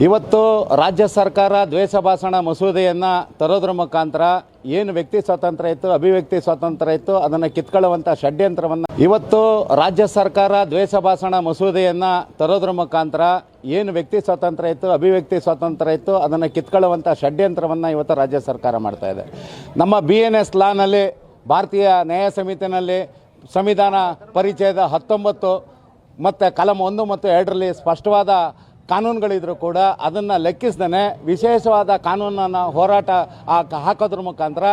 ಇವತ್ತು ರಾಜ್ಯ ಸರ್ಕಾರ ದ್ವೇಷ ಭಾಷಣ ಮಸೂದೆಯನ್ನು ತರೋದ್ರ ಮುಖಾಂತರ ಏನು ವ್ಯಕ್ತಿ ಸ್ವಾತಂತ್ರ್ಯ ಇತ್ತು, ಅಭಿವ್ಯಕ್ತಿ ಸ್ವಾತಂತ್ರ್ಯ ಇತ್ತು, ಅದನ್ನು ಕಿತ್ಕೊಳ್ಳುವಂಥ ಷಡ್ಯಂತ್ರವನ್ನು ಇವತ್ತು ರಾಜ್ಯ ಸರ್ಕಾರ ದ್ವೇಷ ಭಾಷಣ ಮಸೂದೆಯನ್ನು ತರೋದ್ರ ಮುಖಾಂತರ ಏನು ವ್ಯಕ್ತಿ ಸ್ವಾತಂತ್ರ್ಯ ಇತ್ತು, ಅಭಿವ್ಯಕ್ತಿ ಸ್ವಾತಂತ್ರ್ಯ ಇತ್ತು, ಅದನ್ನು ಕಿತ್ಕೊಳ್ಳುವಂಥ ಷಡ್ಯಂತ್ರವನ್ನು ಇವತ್ತು ರಾಜ್ಯ ಸರ್ಕಾರ ಮಾಡ್ತಾ ಇದೆ. ನಮ್ಮ BNS ಲಾನಲ್ಲಿ, ಭಾರತೀಯ ನ್ಯಾಯ ಸಮಿತಿನಲ್ಲಿ ಸಂವಿಧಾನ ಪರಿಚಯದ 19 ಮತ್ತು ಕಲಂ 1 ಮತ್ತು 2ರಲ್ಲಿ ಸ್ಪಷ್ಟವಾದ ಕಾನೂನುಗಳಿದ್ರೂ ಕೂಡ ಅದನ್ನು ಲೆಕ್ಕಿಸ್ದೇ ವಿಶೇಷವಾದ ಕಾನೂನನ್ನು ಹೋರಾಟ ಹಾಕೋದ್ರ ಮುಖಾಂತರ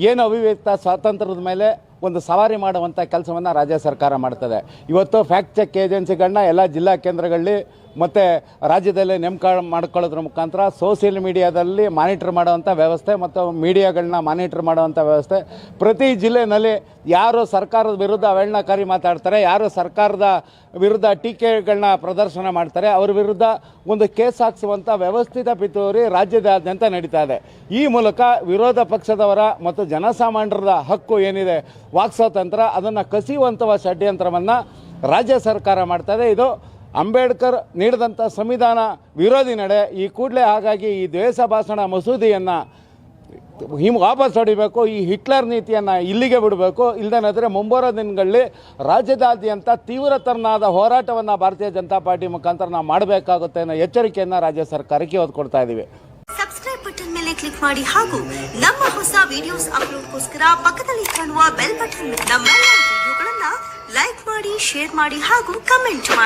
ಏನು ಅಭಿವ್ಯಕ್ತ ಸ್ವಾತಂತ್ರ್ಯದ ಮೇಲೆ ಒಂದು ಸವಾರಿ ಮಾಡುವಂಥ ಕೆಲಸವನ್ನು ರಾಜ್ಯ ಸರ್ಕಾರ ಮಾಡ್ತದೆ. ಇವತ್ತು ಫ್ಯಾಕ್ಟ್ ಚೆಕ್ ಏಜೆನ್ಸಿಗಳನ್ನ ಎಲ್ಲ ಜಿಲ್ಲಾ ಕೇಂದ್ರಗಳಲ್ಲಿ ಮತ್ತು ರಾಜ್ಯದಲ್ಲೇ ನೇಮಕ ಮಾಡ್ಕೊಳ್ಳೋದ್ರ ಮುಖಾಂತರ ಸೋಷಿಯಲ್ ಮೀಡಿಯಾದಲ್ಲಿ ಮಾನಿಟರ್ ಮಾಡುವಂಥ ವ್ಯವಸ್ಥೆ ಮತ್ತು ಮೀಡಿಯಾಗಳನ್ನ ಮಾನಿಟರ್ ಮಾಡುವಂಥ ವ್ಯವಸ್ಥೆ, ಪ್ರತಿ ಜಿಲ್ಲೆಯಲ್ಲಿ ಯಾರು ಸರ್ಕಾರದ ವಿರುದ್ಧ ಅವೇಳನಕಾರಿ ಮಾತಾಡ್ತಾರೆ, ಯಾರು ಸರ್ಕಾರದ ವಿರುದ್ಧ ಟೀಕೆಗಳನ್ನ ಪ್ರದರ್ಶನ ಮಾಡ್ತಾರೆ, ಅವ್ರ ವಿರುದ್ಧ ಒಂದು ಕೇಸ್ ಹಾಕಿಸುವಂಥ ವ್ಯವಸ್ಥಿತ ಪಿತೂರಿ ರಾಜ್ಯದಾದ್ಯಂತ ನಡೀತಾ ಇದೆ. ಈ ಮೂಲಕ ವಿರೋಧ ಪಕ್ಷದವರ ಮತ್ತು ಜನಸಾಮಾನ್ಯರ ಹಕ್ಕು ಏನಿದೆ, ವಾಕ್ ಸ್ವಾತಂತ್ರ್ಯ, ಅದನ್ನು ಕಸಿಯುವಂಥ ಷಡ್ಯಂತ್ರವನ್ನು ರಾಜ್ಯ ಸರ್ಕಾರ ಮಾಡ್ತಾಯಿದೆ. ಇದು ಅಂಬೇಡ್ಕರ್ ನೀಡಿದಂಥ ಸಂವಿಧಾನ ವಿರೋಧಿ ನಡೆ. ಈ ಕೂಡಲೇ ಹಾಗಾಗಿ ಈ ದ್ವೇಷ ಭಾಷಣ ಮಸೂದೆಯನ್ನು ವಾಪಸ್ ಹೊಡಿಬೇಕು, ಈ ಹಿಟ್ಲರ್ ನೀತಿಯನ್ನು ಇಲ್ಲಿಗೆ ಬಿಡಬೇಕು. ಇಲ್ಲದೇನಾದರೆ ಮುಂಬರೋ ದಿನಗಳಲ್ಲಿ ರಾಜ್ಯದಾದ್ಯಂತ ತೀವ್ರತರನಾದ ಹೋರಾಟವನ್ನು ಭಾರತೀಯ ಜನತಾ ಪಾರ್ಟಿ ಮುಖಾಂತರ ನಾವು ಮಾಡಬೇಕಾಗುತ್ತೆ ಅನ್ನೋ ಎಚ್ಚರಿಕೆಯನ್ನು ರಾಜ್ಯ ಸರ್ಕಾರಕ್ಕೆ ಇವತ್ತು ಕೊಡ್ತಾ ಇದ್ದೀವಿ. ಸಬ್ಸ್ಕ್ರೈಬ್ ಬಟನ್ ಮೇಲೆ ಕ್ಲಿಕ್ ಮಾಡಿ ಹಾಗೂ ನಮ್ಮ ಹೊಸ ವಿಡಿಯೋಸ್ ಅಪ್ಲೋಡ್ಗೋಸ್ಕರ ಪಕ್ಕದಲ್ಲಿ ಕಾಣುವ ಬೆಲ್ ಬಟನ್ ನಮ್ಮೆಲ್ಲ ವಿಡಿಯೋಗಳನ್ನು ಲೈಕ್ ಮಾಡಿ, ಶೇರ್ ಮಾಡಿ ಹಾಗೂ ಕಮೆಂಟ್ ಮಾಡಿ.